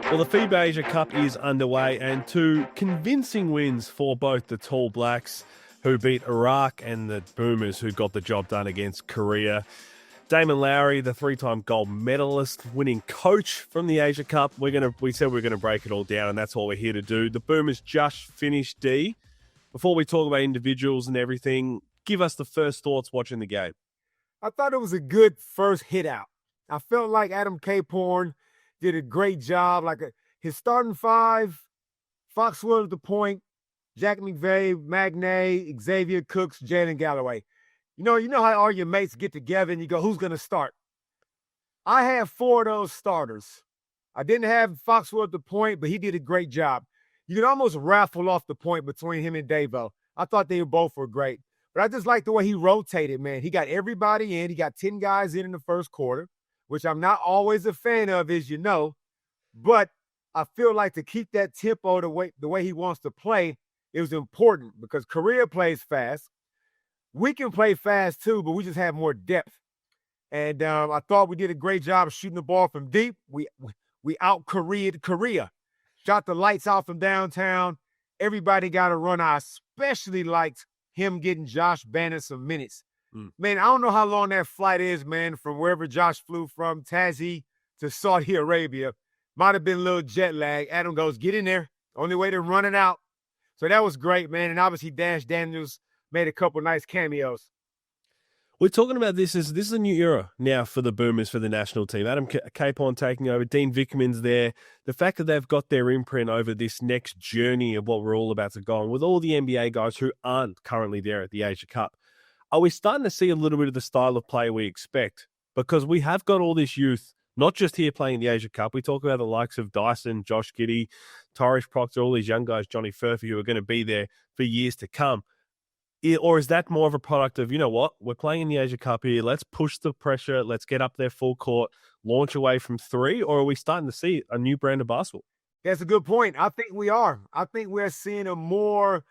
Well, the FIBA Asia Cup is underway, and two convincing wins for both the Tall Blacks, who beat Iraq, and the Boomers, who got the job done against Korea. Damon Lowry, the three-time gold medalist, winning coach from the Asia Cup. We said we're gonna break it all down, and that's what we're here to do. The Boomers just finished D. Before we talk about individuals and everything, give us the first thoughts watching the game. I thought it was a good first hit out. I felt like Adam Caporn did a great job. His starting five, Foxwell at the point, Jack McVey, Magnay, Xavier Cooks, Jalen Galloway. You know how all your mates get together and you go, who's going to start? I had four of those starters. I didn't have Foxwell at the point, but he did a great job. You could almost raffle off the point between him and Davo. I thought they both were great. But I just like the way he rotated, man. He got everybody in. He got 10 guys in the first quarter, which I'm not always a fan of, as you know. But I feel like to keep that tempo the way he wants to play, it was important because Korea plays fast. We can play fast too, but we just have more depth. And I thought we did a great job shooting the ball from deep. We out-Korea'd Korea. Shot the lights out from downtown. Everybody got a run. I especially liked him getting Josh Bannon some minutes. Man, I don't know how long that flight is, man, from wherever Josh flew from, Tazi to Saudi Arabia. Might have been a little jet lag. Adam goes, get in there. Only way to run it out. So that was great, man. And obviously Dyson Daniels made a couple nice cameos. We're talking about this is a new era now for the Boomers, for the national team. Adam Caporn taking over, Dean Vickerman's there. The fact that they've got their imprint over this next journey of what we're all about to go on with all the NBA guys who aren't currently there at the Asia Cup. Are we starting to see a little bit of the style of play we expect? Because we have got all this youth, not just here playing the Asia Cup. We talk about the likes of Dyson, Josh Giddey, Tyrese Proctor, all these young guys, Johnny Furphy, who are going to be there for years to come. Or is that more of a product of, you know what, we're playing in the Asia Cup here, let's push the pressure, let's get up there full court, launch away from three, or are we starting to see a new brand of basketball? That's a good point. I think we are. I think we're seeing a more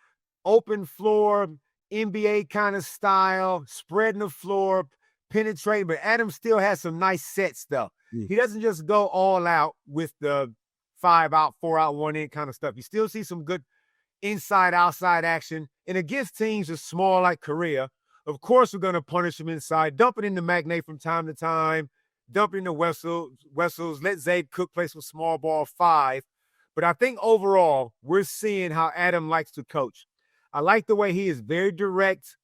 open floor, NBA kind of style, spreading the floor, penetrating, but Adam still has some nice sets, though. He doesn't just go all out with the 5 out, 4 out, 1 in kind of stuff. You still see some good inside-outside action. And against teams as small like Korea, of course we're going to punish them inside, dump it into Magnay from time to time, dump it into Wessels, let Zayd Cook play some small ball 5. But I think overall, we're seeing how Adam likes to coach. I like the way he is very direct.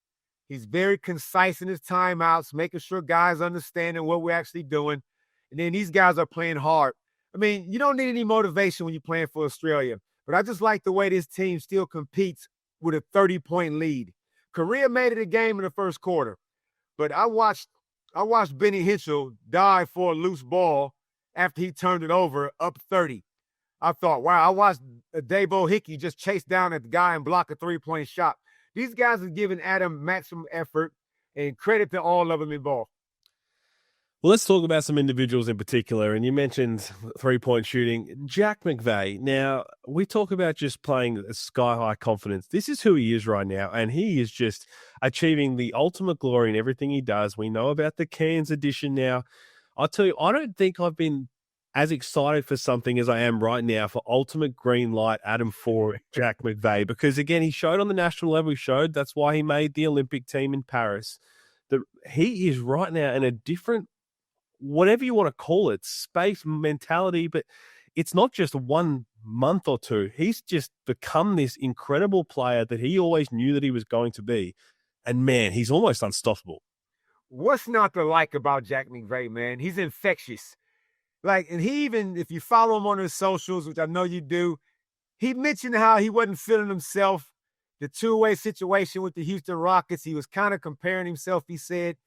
He's very concise in his timeouts, making sure guys understanding what we're actually doing. And then these guys are playing hard. I mean, you don't need any motivation when you're playing for Australia. But I just like the way this team still competes with a 30-point lead. Korea made it a game in the first quarter. But I watched Benny Hitchell dive for a loose ball after he turned it over up 30. I thought, wow, I watched Dabo Hickey just chase down at the guy and block a 3-point shot. These guys are giving Adam maximum effort, and credit to all of them involved. Well, let's talk about some individuals in particular. And you mentioned three-point shooting. Jack McVey. Now, we talk about just playing sky-high confidence. This is who he is right now, and he is just achieving the ultimate glory in everything he does. We know about the Cairns edition now. I'll tell you, I don't think I've been as excited for something as I am right now for ultimate green light Adam for Jack McVey, because, again, he showed on the national level. He showed that's why he made the Olympic team in Paris. That he is right now in a different, whatever you want to call it, space mentality, but it's not just 1 month or two. He's just become this incredible player that he always knew that he was going to be. And, man, he's almost unstoppable. What's not to like about Jack McVey, man? He's infectious. And he even, if you follow him on his socials, which I know you do, he mentioned how he wasn't feeling himself. The two-way situation with the Houston Rockets, he was kind of comparing himself, he said.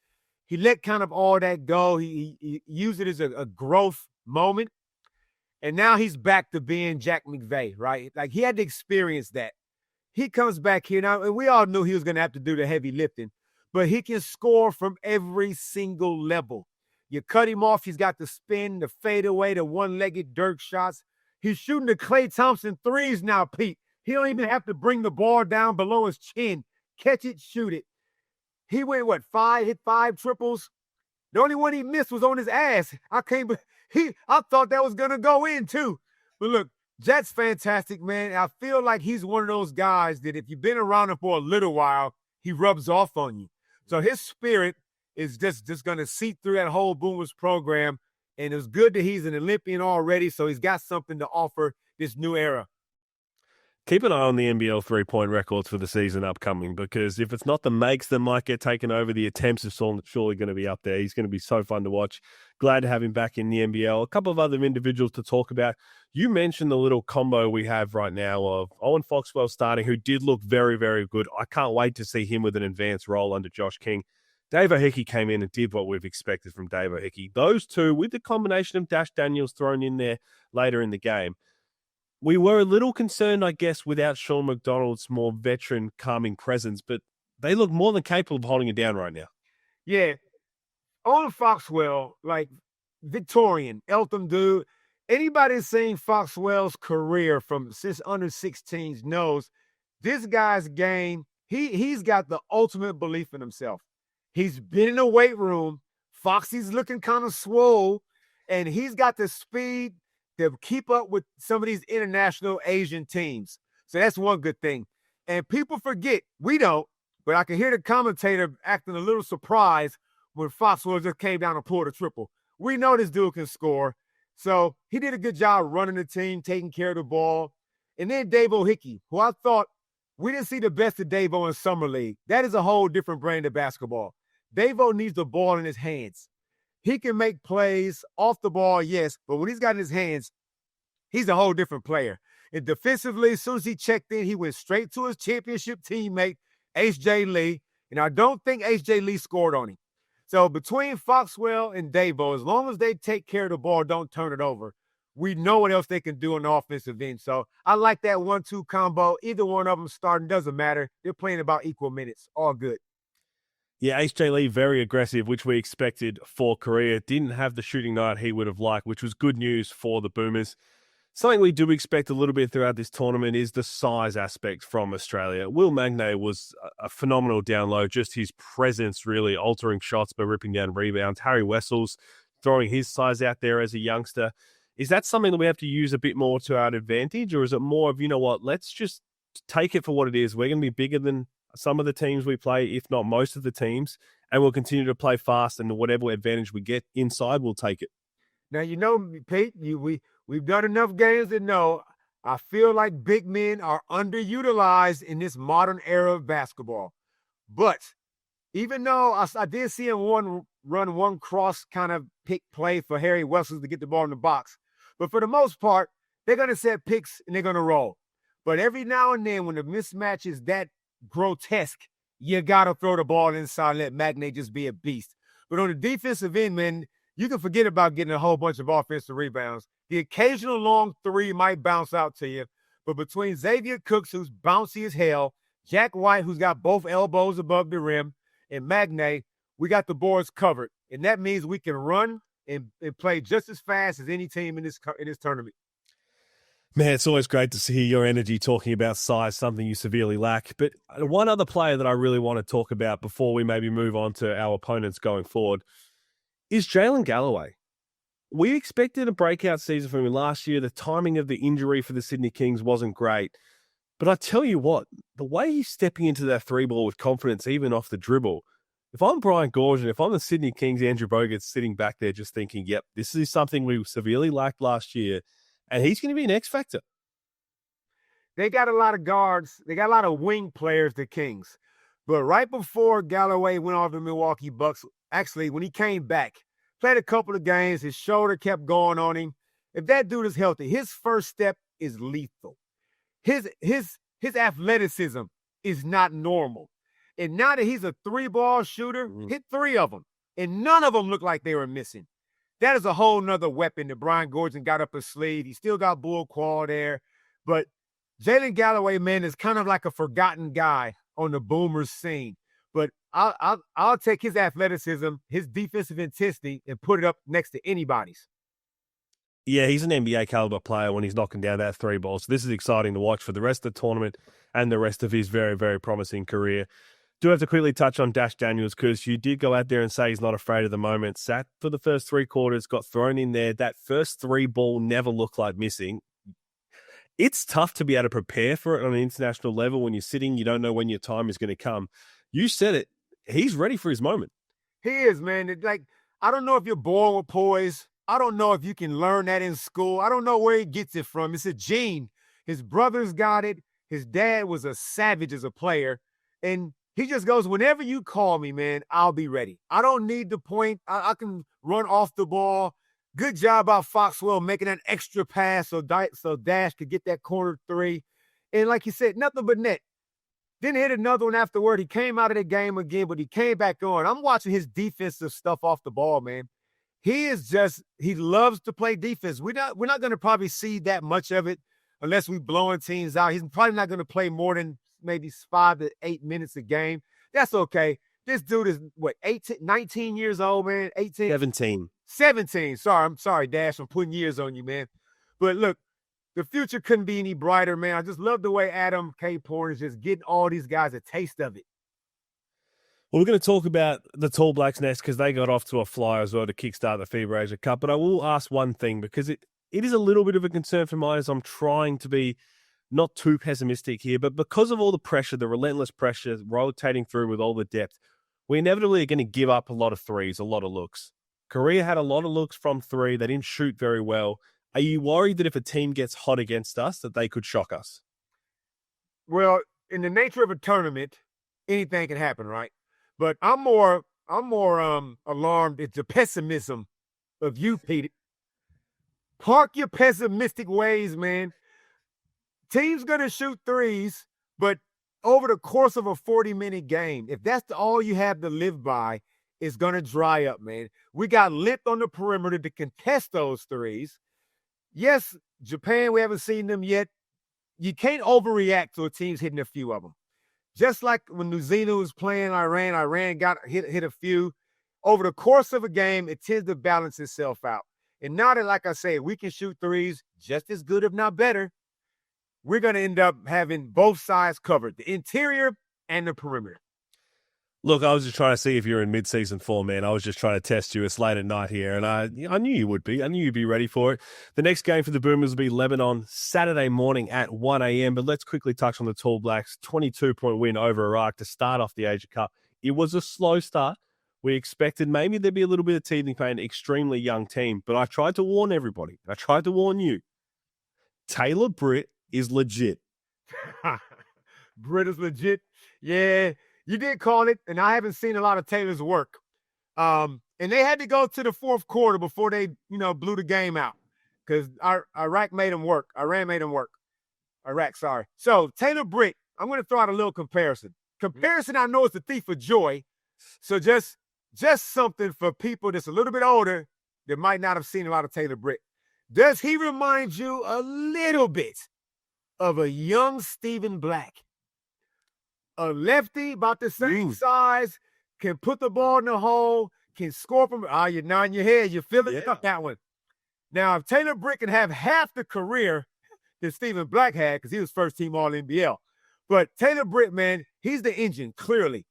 He let kind of all that go. He used it as a growth moment. And now he's back to being Jack McVey, right? Like, he had to experience that. He comes back here now, and we all knew he was going to have to do the heavy lifting, but he can score from every single level. You cut him off, he's got the spin, the fadeaway, the one-legged Dirk shots. He's shooting the Klay Thompson threes now, Pete. He don't even have to bring the ball down below his chin. Catch it, shoot it. He went, hit 5 triples. The only one he missed was on his ass. I thought that was going to go in too. But look, Jack's fantastic, man. I feel like he's one of those guys that if you've been around him for a little while, he rubs off on you. So his spirit is just going to seep through that whole Boomers program. And it's good that he's an Olympian already, so he's got something to offer this new era. Keep an eye on the NBL three-point records for the season upcoming, because if it's not the makes that might get taken over, the attempts are surely going to be up there. He's going to be so fun to watch. Glad to have him back in the NBL. A couple of other individuals to talk about. You mentioned the little combo we have right now of Owen Foxwell starting, who did look very, very good. I can't wait to see him with an advanced role under Josh King. Dave O'Hickey came in and did what we've expected from Dave O'Hickey. Those two, with the combination of Dyson Daniels thrown in there later in the game, we were a little concerned, I guess, without Sean McDonald's more veteran, calming presence, but they look more than capable of holding it down right now. Yeah. Owen Foxwell, like Victorian, Eltham dude, anybody that's seen Foxwell's career from since under 16s knows this guy's game, he's got the ultimate belief in himself. He's been in the weight room. Foxy's looking kind of swole, and he's got the speed to keep up with some of these international Asian teams. So that's one good thing. And people forget, we don't, but I can hear the commentator acting a little surprised when Foxwell just came down and pulled a triple. We know this dude can score. So he did a good job running the team, taking care of the ball. And then Dave O'Hickey, who I thought we didn't see the best of Dave-O in Summer League. That is a whole different brand of basketball. Dave-O needs the ball in his hands. He can make plays off the ball, yes, but when he's got in his hands, he's a whole different player. And defensively, as soon as he checked in, he went straight to his championship teammate, H.J. Lee. And I don't think H.J. Lee scored on him. So between Foxwell and Dave-O, as long as they take care of the ball, don't turn it over, we know what else they can do on the offensive end. So I like that 1-2 combo. Either one of them starting, doesn't matter. They're playing about equal minutes. All good. Yeah, H.J. Lee, very aggressive, which we expected for Korea. Didn't have the shooting night he would have liked, which was good news for the Boomers. Something we do expect a little bit throughout this tournament is the size aspect from Australia. Will Magnay was a phenomenal down low, just his presence really altering shots by ripping down rebounds. Harry Wessels throwing his size out there as a youngster. Is that something that we have to use a bit more to our advantage, or is it more of, you know what, let's just take it for what it is. We're going to be bigger than some of the teams we play, if not most of the teams, and we'll continue to play fast, and whatever advantage we get inside, we'll take it. Now, you know, Pete, we've done enough games to know I feel like big men are underutilized in this modern era of basketball. But even though I did see him run one cross kind of pick play for Harry Wessels to get the ball in the box, but for the most part, they're going to set picks and they're going to roll. But every now and then when the mismatch is that grotesque, you got to throw the ball inside and let Magnay just be a beast. But on the defensive end, man, you can forget about getting a whole bunch of offensive rebounds. The occasional long three might bounce out to you, but between Xavier Cooks, who's bouncy as hell, Jack White, who's got both elbows above the rim, and Magnay, we got the boards covered. And that means we can run and play just as fast as any team in this tournament. Man, it's always great to see your energy talking about size, something you severely lack. But one other player that I really want to talk about before we maybe move on to our opponents going forward is Jalen Galloway. We expected a breakout season from him last year. The timing of the injury for the Sydney Kings wasn't great. But I tell you what, the way he's stepping into that three ball with confidence, even off the dribble, if I'm Brian Goorjian, if I'm the Sydney Kings, Andrew Bogut's sitting back there just thinking, yep, this is something we severely lacked last year, and he's going to be an X factor. They got a lot of guards. They got a lot of wing players, the Kings. But right before Galloway went off the Milwaukee Bucks, actually, when he came back, played a couple of games, his shoulder kept going on him. If that dude is healthy, his first step is lethal. His athleticism is not normal. And now that he's a three-ball shooter, hit three of them. And none of them look like they were missing. That is a whole nother weapon that Brian Goorjian got up his sleeve. He still got Bull Qual there. But Jalen Galloway, man, is kind of like a forgotten guy on the Boomers scene. But I'll take his athleticism, his defensive intensity, and put it up next to anybody's. Yeah, he's an NBA caliber player when he's knocking down that three ball. So this is exciting to watch for the rest of the tournament and the rest of his very, very promising career. Do have to quickly touch on Dyson Daniels, because you did go out there and say he's not afraid of the moment. Sat for the first three quarters, got thrown in there. That first three ball never looked like missing. It's tough to be able to prepare for it on an international level when you're sitting, you don't know when your time is going to come. You said it. He's ready for his moment. He is, man. I don't know if you're born with poise. I don't know if you can learn that in school. I don't know where he gets it from. It's a gene. His brothers got it. His dad was a savage as a player. And he just goes, whenever you call me, man, I'll be ready. I don't need the point. I can run off the ball. Good job by Foxwell making that extra pass so Dash could get that corner three. And like you said, nothing but net. Didn't hit another one afterward. He came out of the game again, but he came back on. I'm watching his defensive stuff off the ball, man. He loves to play defense. We're not going to probably see that much of it unless we blowing teams out. He's probably not going to play more than maybe 5 to 8 minutes a game. That's okay. This dude is, 19 years old, man? 18? 17. I'm sorry, Dash. I'm putting years on you, man. But look, the future couldn't be any brighter, man. I just love the way Adam K. Porn is just getting all these guys a taste of it. Well, we're going to talk about the Tall Blacks next because they got off to a flyer as well to kickstart the FIBA Asia Cup. But I will ask one thing because it is a little bit of a concern for mine as I'm trying to be not too pessimistic here. But because of all the pressure, the relentless pressure, rotating through with all the depth, we inevitably are going to give up a lot of threes, a lot of looks. Korea had a lot of looks from three. They didn't shoot very well. Are you worried that if a team gets hot against us, that they could shock us? Well, in the nature of a tournament, anything can happen, right? But I'm more alarmed at the pessimism of you, Pete. Park your pessimistic ways, man. Team's gonna shoot threes, but over the course of a 40-minute game, if that's all you have to live by, it's gonna dry up, man. We got length on the perimeter to contest those threes. Yes, Japan, we haven't seen them yet. You can't overreact to a team's hitting a few of them. Just like when New Zealand was playing Iran got hit a few. Over the course of a game, it tends to balance itself out. And now that, like I say, we can shoot threes just as good, if not better, we're going to end up having both sides covered, the interior and the perimeter. Look, I was just trying to see if you're in mid-season form, man. I was just trying to test you. It's late at night here, and I knew you would be. I knew you'd be ready for it. The next game for the Boomers will be Lebanon Saturday morning at 1 a.m., but let's quickly touch on the Tall Blacks' 22-point win over Iraq to start off the Asia Cup. It was a slow start. We expected maybe there'd be a little bit of teething pain, extremely young team, but I tried to warn everybody. I tried to warn you. Taylor Britt is legit. Britt is legit? Yeah. You did call it, and I haven't seen a lot of Taylor's work. And they had to go to the fourth quarter before they, blew the game out because Iraq made them work. Iran made them work. Iraq, sorry. So Taylor Britt, I'm going to throw out a little comparison. I know it's a thief of joy. So just something for people that's a little bit older that might not have seen a lot of Taylor Britt. Does he remind you a little bit of a young Stephen Black? A lefty about the same size, can put the ball in the hole, can score from you're nodding your head. You feel it? Yeah. That one. Now, if Taylor Britt can have half the career that Stephen Black had, because he was first team all NBL. But Taylor Britt, man, he's the engine, clearly.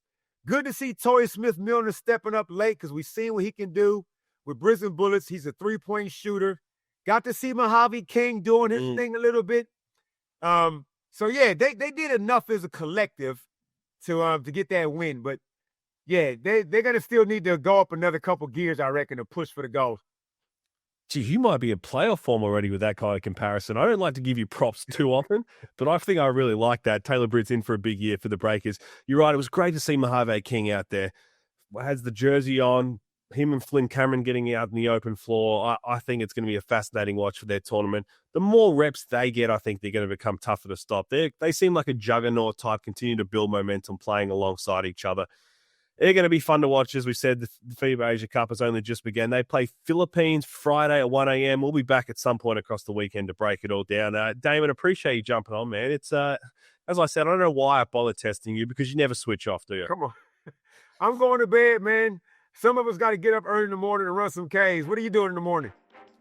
Good to see Torrey Smith-Milner stepping up late because we've seen what he can do with Brisbane Bullets. He's a three-point shooter. Got to see Mojave King doing his thing a little bit. So, yeah, they did enough as a collective to get that win. But, yeah, they're going to still need to go up another couple gears, I reckon, to push for the goals. Gee, you might be in playoff form already with that kind of comparison. I don't like to give you props too often, but I think I really like that. Taylor Britt's in for a big year for the Breakers. You're right. It was great to see Mojave King out there. Has the jersey on, him and Flynn Cameron getting out in the open floor. I think it's going to be a fascinating watch for their tournament. The more reps they get, I think they're going to become tougher to stop. They seem like a juggernaut type, continue to build momentum playing alongside each other. They're going to be fun to watch. As we said, the FIBA Asia Cup has only just begun. They play Philippines Friday at 1 a.m. We'll be back at some point across the weekend to break it all down. Damon, appreciate you jumping on, man. It's, as I said, I don't know why I bother testing you because you never switch off, do you? Come on. I'm going to bed, man. Some of us got to get up early in the morning and run some Ks. What are you doing in the morning?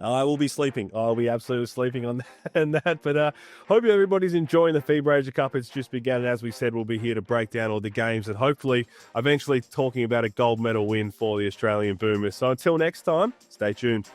I will be sleeping. I'll be absolutely sleeping on that. But hope everybody's enjoying the FIBA Asia Cup. It's just begun. And as we said, we'll be here to break down all the games and hopefully eventually talking about a gold medal win for the Australian Boomers. So until next time, stay tuned.